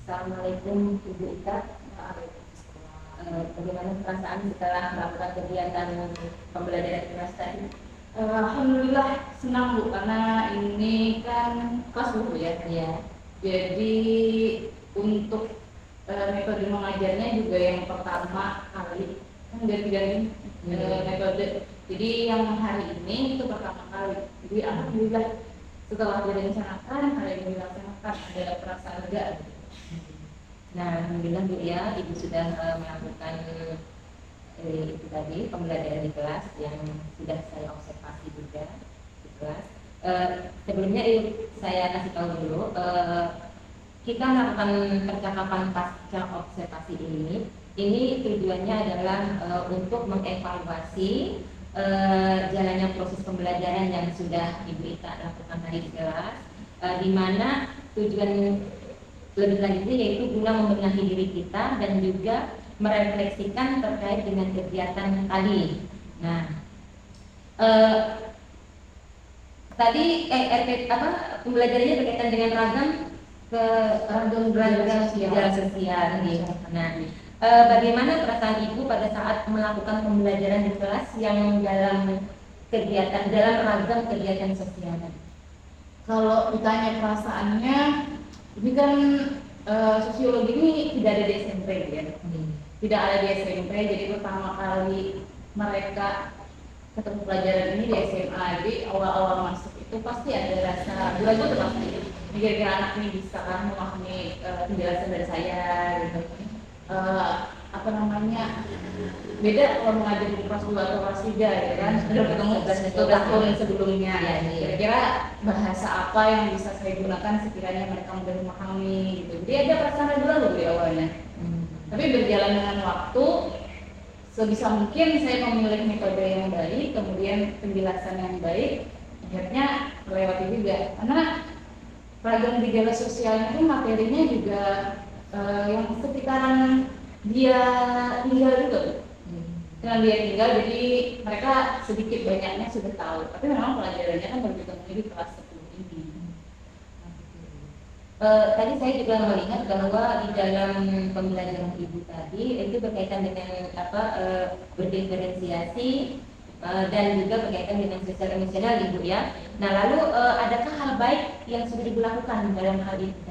Assalamualaikum Ibu Ika. Bagaimana perasaan setelah melakukan kegiatan pembelajaran kelas tadi? Alhamdulillah senang Bu, karena ini kan kelas dulu ya. Ya. Jadi untuk metode mengajarnya juga yang pertama kali kan ganti-ganti metode. Jadi yang hari ini itu pertama kali. Jadi alhamdulillah setelah direncanakan hari ini dilaksanakan, ada perasaan lega. Nah, alhamdulillah Bu ya, Ibu sudah melakukan itu tadi pembelajaran di kelas yang sudah saya observasi juga di kelas. Sebelumnya saya kasih tahu dulu, kita melakukan percakapan pasca observasi ini tujuannya adalah untuk mengevaluasi jalannya proses pembelajaran yang sudah Ibu Ika lakukan tadi di kelas, di mana tujuan lebih lanjutnya yaitu guna membenahi diri kita dan juga merefleksikan terkait dengan kegiatan tadi. Nah, tadi pembelajarannya berkaitan dengan ragam sejarah sosial. Nah, bagaimana perasaan Ibu pada saat melakukan pembelajaran di kelas yang dalam ragam kegiatan sosial? Kalau ditanya perasaannya, ini kan sosiologi ini tidak ada di SMP ya. Tidak ada di SMP, jadi pertama kali mereka ketemu pelajaran ini di SMA. Jadi awal-awal masuk itu pasti ada rasa ragu terpasti. Kira-kira anak ini bisa kan memahami penjelasan dari saya gitu. Beda kalau mengajar di kelas 2 atau kelas 3 ya kan, sudah ketemu 11 tahun sebelumnya. Kira-kira bahasa apa yang bisa saya gunakan sekiranya mereka mudah memahami gitu. Jadi ada perasaan ragu di awalnya. Tapi berjalan dengan waktu, sebisa mungkin saya memilih metode yang baik, kemudian penjelasan yang baik, akhirnya melewati juga. Karena ragam gejala sosial itu materinya juga yang sekitaran dia tinggal juga. Dengan dia tinggal, jadi mereka sedikit banyaknya sudah tahu. Tapi memang pelajarannya kan baru ketemu di kelas 10 ini. Tadi saya juga melihat bahwa di dalam pembelajaran Ibu tadi itu berkaitan dengan berdiferensiasi dan juga berkaitan dengan sosial emosional Ibu ya. Nah, lalu adakah hal baik yang sudah Ibu lakukan dalam hal itu?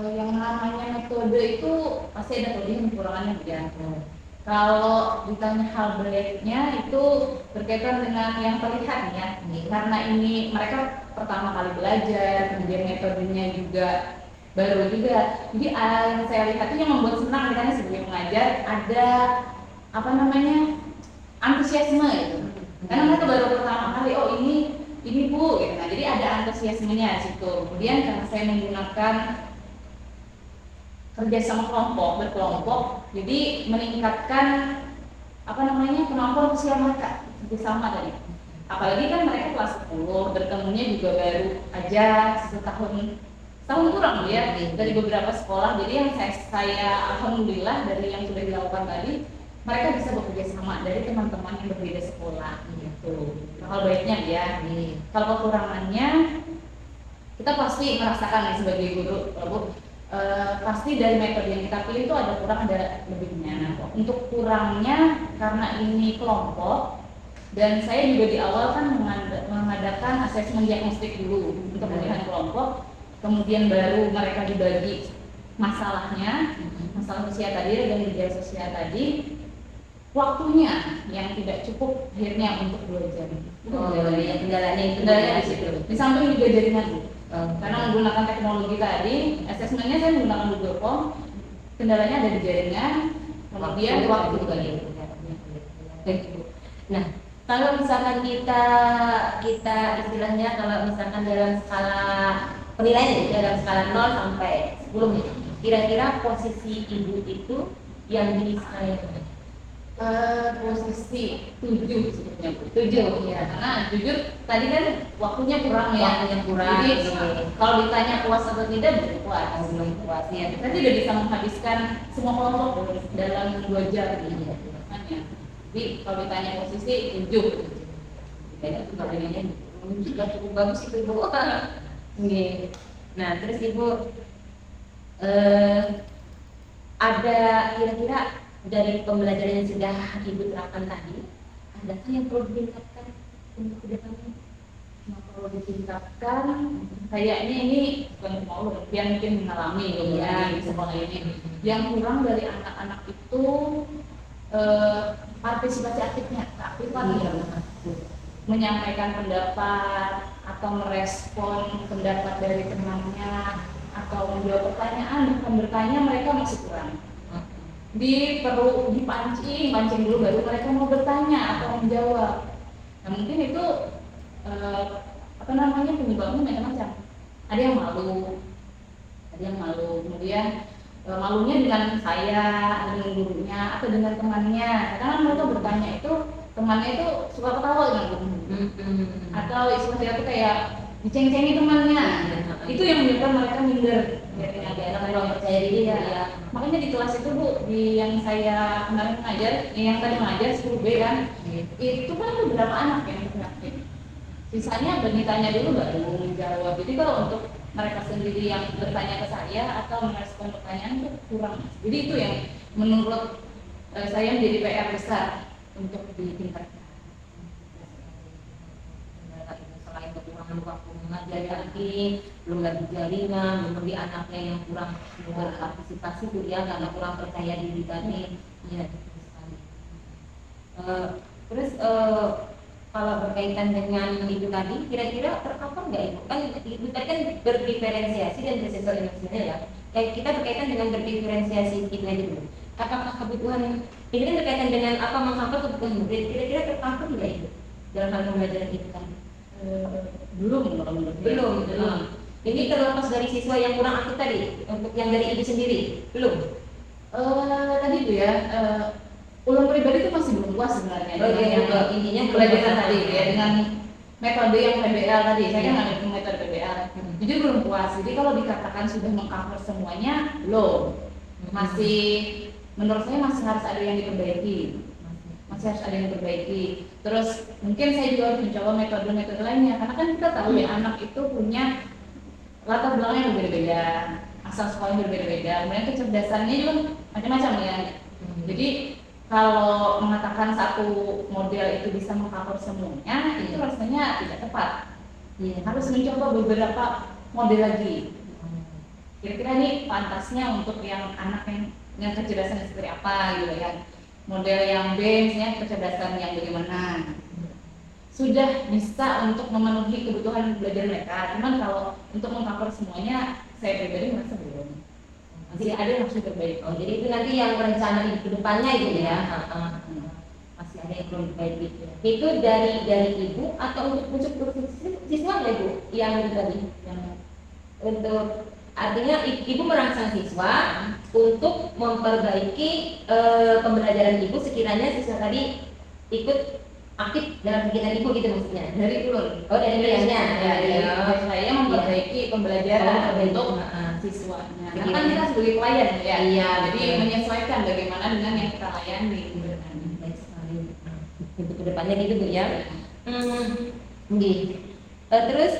Yang namanya metode itu pasti ada kelebihan kekurangannya ya. Kalau ditanya hal baiknya itu berkaitan dengan yang terlihat ya. Karena ini mereka pertama kali belajar, kemudian metodenya juga baru juga. Jadi yang saya lihat itu yang membuat senang karena sebelum mengajar ada antusiasme gitu. Karena mereka baru pertama kali, oh ini Bu gitu. Nah, jadi ada antusiasmenya di situ. Kemudian karena saya menggunakan kerja sama berkelompok, jadi meningkatkan kemampuan sosial mereka bersama tadi. Apalagi kan mereka kelas 10, bertemunya juga baru aja setahun kurang ya dari beberapa sekolah. Jadi yang saya alhamdulillah dari yang sudah dilakukan tadi, mereka bisa bekerja sama dari teman-teman yang berbeda sekolah gitu. Hal baiknya ya. Kalau kekurangannya kita pasti merasakan sebagai guru, pasti dari metode yang kita pilih itu ada kurang ada lebihnya. Nah, untuk kurangnya karena ini kelompok dan saya juga di awal kan mengadakan asesmen diagnostik dulu untuk pemilihan kelompok, kemudian baru mereka dibagi masalah sosial tadi dan gejala sosial tadi. Waktunya yang tidak cukup akhirnya untuk 2 jam. Kendalanya di situ. Di samping juga jaringan karena menggunakan teknologi tadi, asesmennya saya menggunakan Google Form. Kendalanya ada di jaringan, kemudian waktu juga gitu. Nah, kalau misalkan kita istilahnya kalau misalkan dalam skala penilaian dalam skala 0 sampai 10 kira-kira posisi Ibu itu yang di skala posisi 7 sebetulnya 7 ya, karena jujur tadi kan waktunya kurang ya. Jadi kalau ditanya puas atau tidak belum puas ya. Kita tidak bisa menghabiskan semua kelompok dalam 2 jam gitu. Jadi kalau ditanya posisi 7 juga cukup bagus itu Ibu. Nah, terus Ibu Eh, ada kira-kira dari pembelajaran yang sudah Ibu terapkan tadi, adakah yang perlu ditingkatkan untuk kedepannya? Nah, kalau ditingkatkan, kayaknya ini bukan mau yang mungkin mengalami ya di sekolah ini. Yang kurang dari anak-anak itu partisipasi aktifnya, keaktifan ya, menyampaikan pendapat atau merespon pendapat dari temannya atau menjawab pertanyaan, bukan bertanya mereka masih kurang. Perlu dipancing dulu baru mereka mau bertanya atau menjawab. Nah mungkin itu penyebabnya macam-macam. Ada yang malu, kemudian malunya dengan saya, dengan gurunya atau dengan temannya. Karena mereka bertanya itu temannya itu suka ketawa dengan gurunya, atau istilah itu kayak diceng-cengi temannya. Itu yang menyebabkan mereka minder. Ya, Kalau percaya diri ya. Makanya di kelas itu Bu, yang saya kemarin mengajar, yang tadi mengajar 10B kan, itu kan ada beberapa anak yang aktif. Sisanya ditanya dulu baru menjawab. Jadi kalau untuk mereka sendiri yang bertanya ke saya atau merespon pertanyaan itu kurang. Jadi itu yang menurut saya menjadi PR besar untuk ditingkatkan. Selain kekurangan waktu mengajar lagi, belum lagi jaringan, belum lagi anaknya yang kurang berpartisipasi kuliah karena kurang percaya diri tadi. Ya, betul sekali. Terus kalau berkaitan dengan itu tadi, kira-kira tercover nggak Ibu? Kan Ibu tadi kan berdiferensiasi dan bersesuaian ya. Kayak kita berkaitan dengan berdiferensiasi itu aja dulu. Apakah kebutuhan ini kan berkaitan dengan apa mengcover kebutuhan murid? Kira-kira tercover nggak Ibu dalam hal pembelajaran itu tadi? Belum. Ini terlepas dari siswa yang kurang aktif tadi, untuk yang dari Ibu sendiri, belum? Tadi itu ya, ulang pribadi itu masih belum puas sebenarnya. Intinya pelajaran tadi ya, dengan metode yang PBL tadi. Saya kan ada metode PBL. Jadi belum puas. Jadi kalau dikatakan sudah mengcover semuanya, belum. Masih, menurut saya masih harus ada yang diperbaiki. Terus mungkin saya juga harus mencoba metode-metode lainnya, karena kan kita tahu ya anak itu punya latar belakang yang berbeda-beda, asal sekolah yang berbeda-beda, kemudian kecerdasannya juga macam-macam ya. Jadi kalau mengatakan satu model itu bisa mengcover semuanya, itu rasanya tidak tepat. Harus mencoba beberapa model lagi. Kira-kira ini pantasnya untuk yang anak yang dengan kecerdasan seperti apa gitu ya. Model yang B misalnya kecerdasan yang bagaimana, sudah bisa untuk memenuhi kebutuhan belajar mereka. Cuman kalau untuk mengcover semuanya, saya pribadi merasa belum. Masih ada yang harus diperbaiki. Oh, jadi itu nanti yang rencana di kedepannya itu ya. Masih ada yang perlu diperbaiki. Itu dari Ibu atau untuk siswa nggak Ibu? Yang itu tadi, yang untuk artinya Ibu merangsang siswa untuk memperbaiki pembelajaran Ibu sekiranya siswa tadi ikut aktif dalam kegiatan Ibu gitu maksudnya. Dari ulun. Oh, dari pilihannya. Saya memperbaiki pembelajaran untuk siswanya. Karena kan kita sebagai klien ya. Iya, jadi menyesuaikan bagaimana dengan yang kita layani. Baik sekali. Untuk kedepannya gitu Bu ya. Terus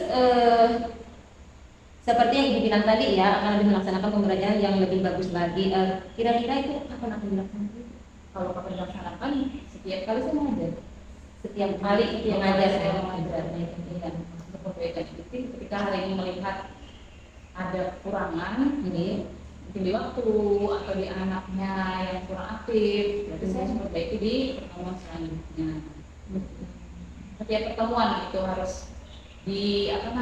seperti yang Ibu bilang tadi ya, akan lebih melaksanakan pembelajaran yang lebih bagus lagi. Kira-kira itu kapan akan dilaksanakan? Kalau kapan dilaksanakan, setiap kali saya mengajar. Setiap kali mengajar saya mengajar. Untuk perbaikan itu, ketika hari ini melihat ada kekurangan, mungkin di waktu atau di anaknya yang kurang aktif, berarti saya harus perbaiki di pertemuan selanjutnya. Setiap pertemuan itu harus setiap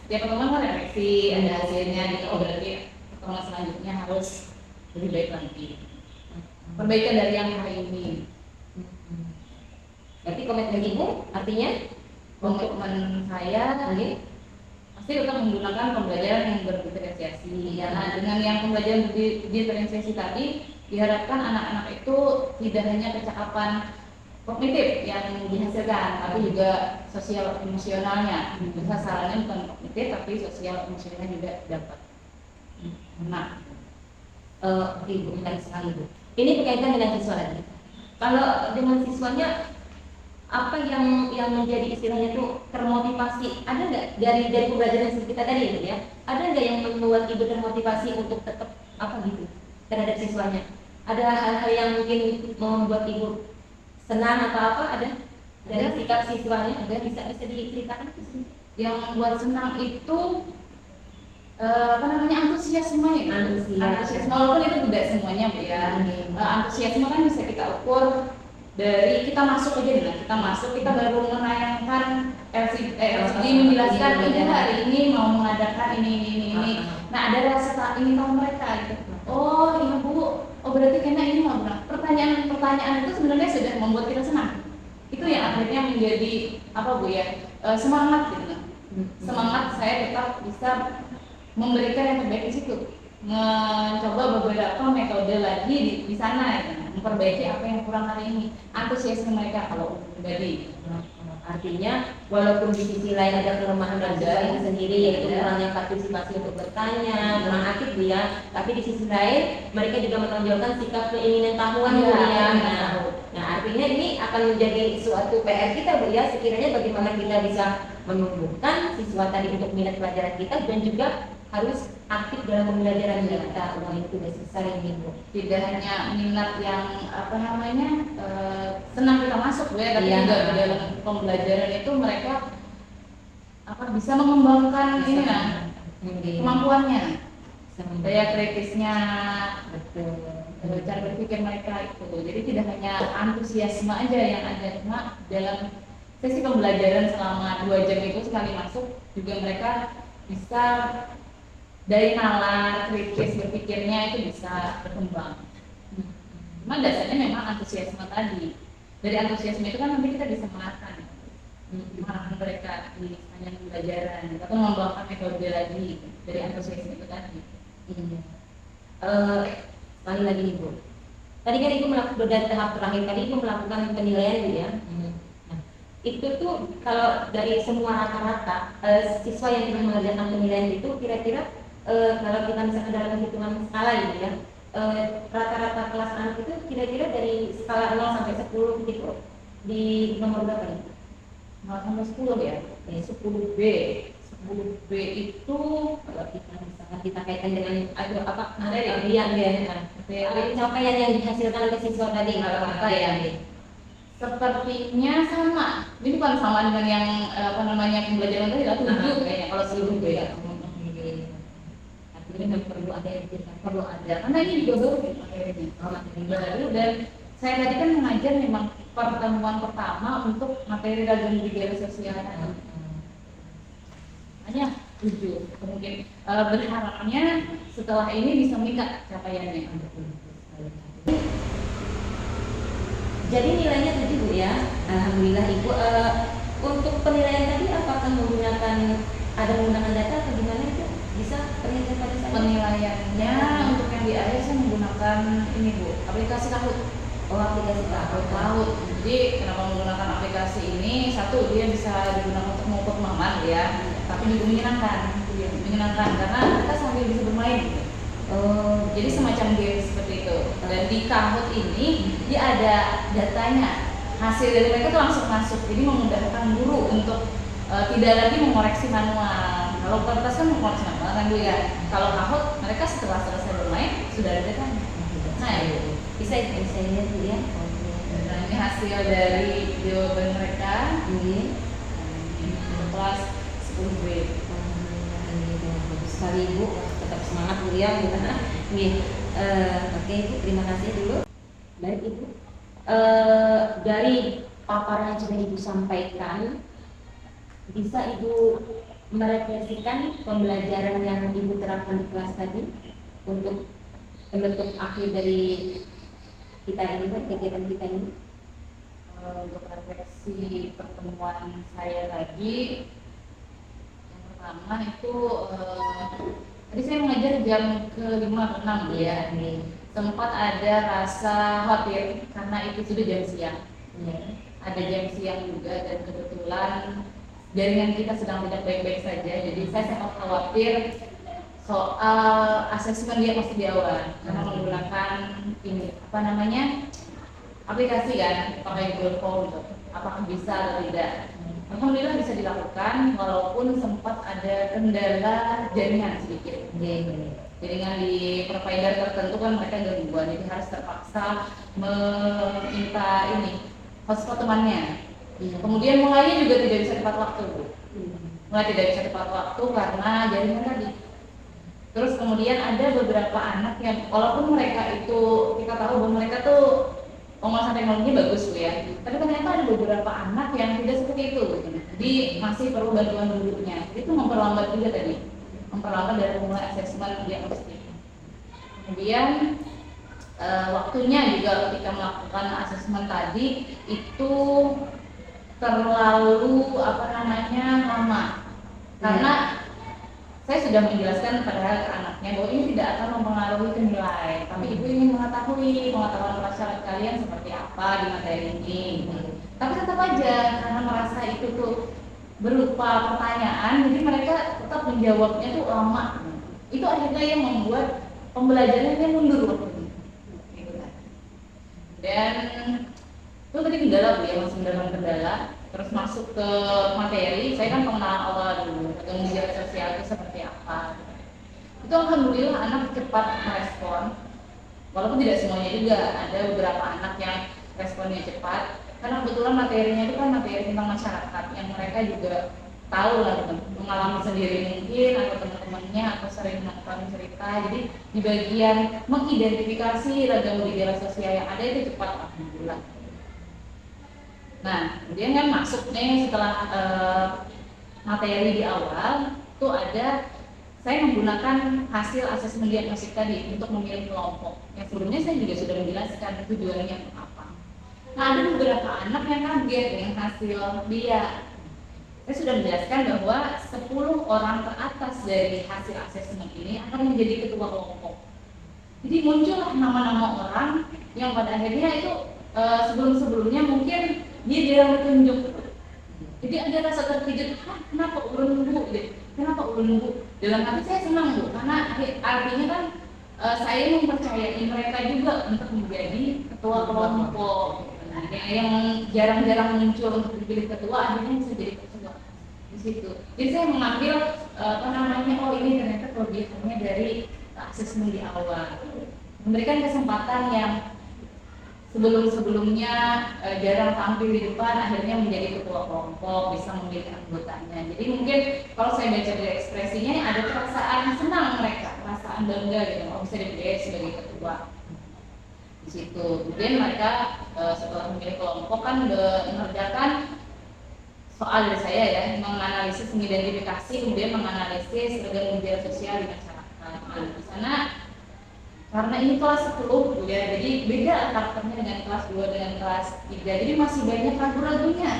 pertemuan kan refleksi, ada hasilnya gitu. Oh berarti pertemuan selanjutnya harus lebih baik lagi. Perbaikan dari yang hari ini. Berarti komitmen Ibu artinya? Komitmen saya pasti kita menggunakan pembelajaran yang berdiferensiasi. Nah, dengan yang pembelajaran berdiferensiasi tadi diharapkan anak-anak itu tidak hanya kecakapan kognitif yang dihasilkan, tapi juga sosial emosionalnya. Sasarannya bukan kognitif, tapi sosial emosionalnya juga dapat. Nah, Ibu menarik sekali Bu. Ini berkaitan dengan siswa lagi. Kalau dengan siswanya apa yang menjadi istilahnya tuh termotivasi, ada nggak dari pembelajaran kita tadi itu ya, ada nggak yang membuat ibu termotivasi untuk tetap apa gitu terhadap siswanya, ada hal-hal yang mungkin membuat ibu senang atau apa, ada dari sikap siswanya, ada bisa diceritakan itu? Yang buat senang itu apa namanya, antusiasme ya. Antusiasme walaupun itu tidak semuanya Bu ya. Antusiasme kan bisa kita ukur dari kita masuk aja nih, kita masuk, kita baru menayangkan LCD menjelaskan ibu hari ini mau mengadakan ini. Nah ada rasa ingin tahu mereka gitu. Oh iya Bu, oh berarti karena ini mau benar. Pertanyaan itu sebenarnya sudah membuat kita senang. Itu yang akhirnya menjadi apa Bu ya, semangat gitu. Semangat saya tetap bisa memberikan yang terbaik di situ, mencoba beberapa metode lagi di sana ya, memperbaiki apa yang kurang hari ini, antusiasme mereka kalau pribadi. Artinya walaupun di sisi lain ada kelemahan dari siswa itu sendiri, yaitu kurangnya partisipasi untuk bertanya, kurang aktif ya, tapi di sisi lain mereka juga menonjolkan sikap keinginan tahuan Bu ya. Nah artinya ini akan menjadi suatu PR kita Bu ya, sekiranya bagaimana kita bisa menumbuhkan siswa tadi untuk minat pelajaran kita dan juga harus aktif dalam pembelajaran kita. Wah itu udah selesai ini Bu. Tidak hanya minat yang apa namanya senang kita masuk ya, tapi juga di dalam pembelajaran itu mereka apa bisa mengembangkan ini nah kemampuannya, daya kritisnya, cara berpikir mereka itu. Jadi tidak hanya antusiasme aja yang ada, cuma dalam sesi pembelajaran selama 2 jam itu sekali masuk juga mereka bisa dari nalar kritis berpikirnya itu bisa berkembang. Cuma dasarnya memang antusiasme tadi. Dari antusiasme itu kan nanti kita bisa mengarahkan mereka di sepanjang pembelajaran atau mengembangkan metode lagi dari antusiasme itu tadi. Iya. Sekali lagi nih Bu, tadi kan Ibu melakukan dari tahap terakhir tadi Ibu melakukan penilaian Bu ya. Nah, itu tuh kalau dari semua rata-rata siswa yang kita mengerjakan penilaian itu kira-kira kalau kita misalkan dalam hitungan skala gitu ya, rata-rata kelas anak itu kira-kira dari skala 0 sampai 10 gitu di nomor berapa nih? 0 sampai 10 ya? 10B. 10B itu kalau kita misalkan kita kaitkan dengan apa pencapaian yang dihasilkan oleh siswa tadi kalau apa ya? Sepertinya sama. Ini bukan sama dengan yang apa namanya pembelajaran tadi, 7 kayaknya kalau 10B ya. Ini memang perlu ada yang perlu ada, karena ini juga baru materi baru, dan saya tadi kan mengajar memang pertemuan pertama untuk materi ragam budaya sosial. Hanya 7, mungkin berharapnya setelah ini bisa meningkat capaiannya. Jadi nilainya 7 Bu ya, alhamdulillah Ibu. Untuk penilaian tadi apakah menggunakan data atau gimana itu? Bisa perhatikan pada saya. Penilaiannya untuk yang di akhir saya menggunakan ini Bu, aplikasi Kahoot. Oh aplikasi Kahoot. Jadi kenapa menggunakan aplikasi ini? Satu, dia bisa digunakan untuk mengukur pemahaman ya, tapi juga menyenangkan karena kita sambil bisa bermain. Jadi semacam game seperti itu. Dan di Kahoot ini dia ada datanya, hasil dari mereka tuh langsung masuk. Jadi memudahkan guru untuk tidak lagi mengoreksi manual. Kalau kertas kan mengoreksi manual kan Bu ya. Kalau Kahoot mereka setelah selesai bermain sudah ada datanya. Nah itu bisa lihat Bu ya. Nah ini hasil dari jawaban mereka di kelas 10B. Bagus sekali Bu, tetap semangat Bu ya. Oke Ibu, terima kasih dulu. Baik Ibu, dari paparan yang sudah Ibu sampaikan, bisa Ibu merefleksikan pembelajaran yang Ibu terapkan di kelas tadi untuk bentuk akhir dari kita ini, kegiatan kita ini? Untuk refleksi pertemuan saya tadi, yang pertama itu tadi saya mengajar jam ke-5 ke 6 ya. Sempat ada rasa khawatir karena itu sudah jam siang. Ada jam siang juga, dan kebetulan jaringan kita sedang tidak baik-baik saja. Jadi saya sangat khawatir soal asesmen dia masih di awal karena menggunakan ini apa namanya aplikasi kan, pakai Google Form. apakah bisa atau tidak. Alhamdulillah bisa dilakukan walaupun sempat ada kendala jaringan sedikit. Jaringan di provider tertentu kan mereka gangguan, jadi harus terpaksa meminta ini hotspot temannya. Kemudian mulainya juga tidak bisa tepat waktu, mulai tidak bisa tepat waktu karena jaringan tadi. Terus kemudian ada beberapa anak yang walaupun mereka itu kita tahu bahwa mereka tuh penguasaan teknologi bagus Bu ya, tapi ternyata ada beberapa anak yang tidak seperti itu, jadi masih perlu bantuan gurunya. Itu memperlambat juga tadi, memperlambat dari mulai asesmen diagnostik. Kemudian waktunya juga ketika melakukan asesmen tadi itu terlalu lama, karena saya sudah menjelaskan kepada anaknya bahwa ini tidak akan mempengaruhi nilai, tapi ibu ingin mengetahui pengetahuan prasyarat kalian seperti apa di materi ini. Tapi tetap aja karena merasa itu tuh berupa pertanyaan, jadi mereka tetap menjawabnya tuh lama. Itu akhirnya yang membuat pembelajarannya mundur waktu gitu kan. Dan itu tadi kendala Bu ya, masih mendapatkan kendala. Terus masuk ke materi, saya kan pengenalan awal dulu, atau media sosial itu seperti apa. Itu alhamdulillah anak cepat merespon, walaupun tidak semuanya juga, ada beberapa anak yang responnya cepat, karena kebetulan materinya itu kan materi tentang masyarakat, yang mereka juga tahu lah, mengalami sendiri mungkin, atau teman-temannya, atau sering nonton cerita. Jadi di bagian mengidentifikasi ragam media sosial yang ada itu cepat alhamdulillah. Nah, kemudian kan masuk nih setelah materi di awal itu ada saya menggunakan hasil asesmen diagnostik tadi untuk memilih kelompok. Yang sebelumnya saya juga sudah menjelaskan tujuannya apa. Nah, ada beberapa anak yang kaget dengan hasil dia. Saya sudah menjelaskan bahwa 10 orang teratas dari hasil asesmen ini akan menjadi ketua kelompok. Jadi muncullah nama-nama orang yang pada akhirnya itu sebelum-sebelumnya mungkin dia jarang ditunjuk. Jadi ada rasa terkejut, kenapa urun Bu? Kenapa urun Bu? Dalam hati saya senang Bu, karena artinya kan saya mempercayai mereka juga untuk menjadi ketua kelompok. Nah, yang jarang-jarang muncul untuk dipilih ketua, akhirnya bisa jadi ketua di situ. Jadi saya mengambil oh ini ternyata kelebihannya dari asesmen di awal, memberikan kesempatan yang sebelum-sebelumnya jarang tampil di depan, akhirnya menjadi ketua kelompok, bisa memilih anggotanya. Jadi mungkin kalau saya baca dari ekspresinya ada perasaan senang mereka, perasaan bangga gitu, bisa dipilih sebagai ketua di situ. Kemudian mereka setelah memilih kelompok kan mengerjakan soal dari saya ya, menganalisis, mengidentifikasi, kemudian menganalisis ragam media sosial di masyarakat. Nah, di sana karena ini kelas 10 ya, jadi beda karakternya dengan kelas 2 dengan kelas 3, jadi masih banyak ragu-ragunya.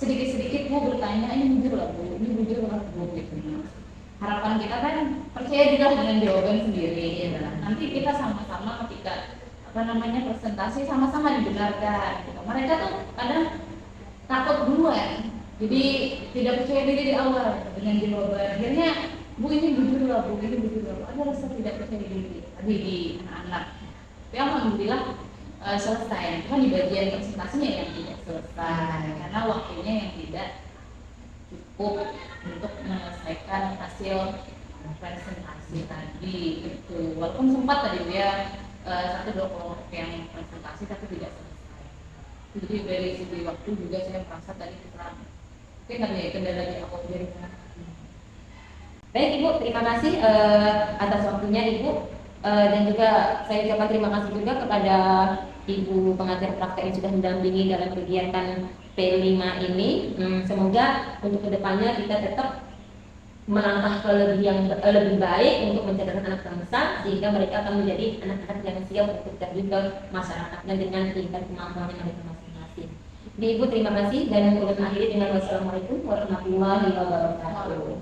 Sedikit-sedikit Bu bertanya, ini jujur lah Bu, ini jujur lah Bu gitu. Harapan kita kan percaya juga dengan jawaban sendiri ya. Nanti kita sama-sama ketika presentasi sama-sama dibenarkan gitu. Mereka tuh kadang takut duluan, jadi tidak percaya diri di awal dengan jawaban. Akhirnya Bu ini jujur lah Bu, ini jujur lah Bu. Ada rasa tidak percaya diri tadi di anak-anak. Tapi alhamdulillah selesai. Cuma di bagian presentasinya yang tidak selesai karena waktunya yang tidak cukup untuk menyelesaikan hasil presentasi tadi itu. Walaupun sempat tadi ya 1-2 kelompok yang presentasi tapi tidak selesai. Jadi dari segi waktu juga saya merasa tadi kurang. Mungkin ada kendala di awal jaringan. Baik Ibu, terima kasih atas waktunya Ibu, dan juga saya ucapkan terima kasih juga kepada Ibu pengajar praktek yang sudah mendampingi dalam kegiatan P5 ini. Semoga untuk kedepannya kita tetap melangkah ke lebih baik untuk mencerdaskan anak bangsa, sehingga mereka akan menjadi anak-anak yang siap untuk terjun ke masyarakatnya dengan tingkat kemampuan yang mereka masing-masing. Ibu terima kasih, dan untuk akhiri dengan wassalamualaikum warahmatullahi wabarakatuh.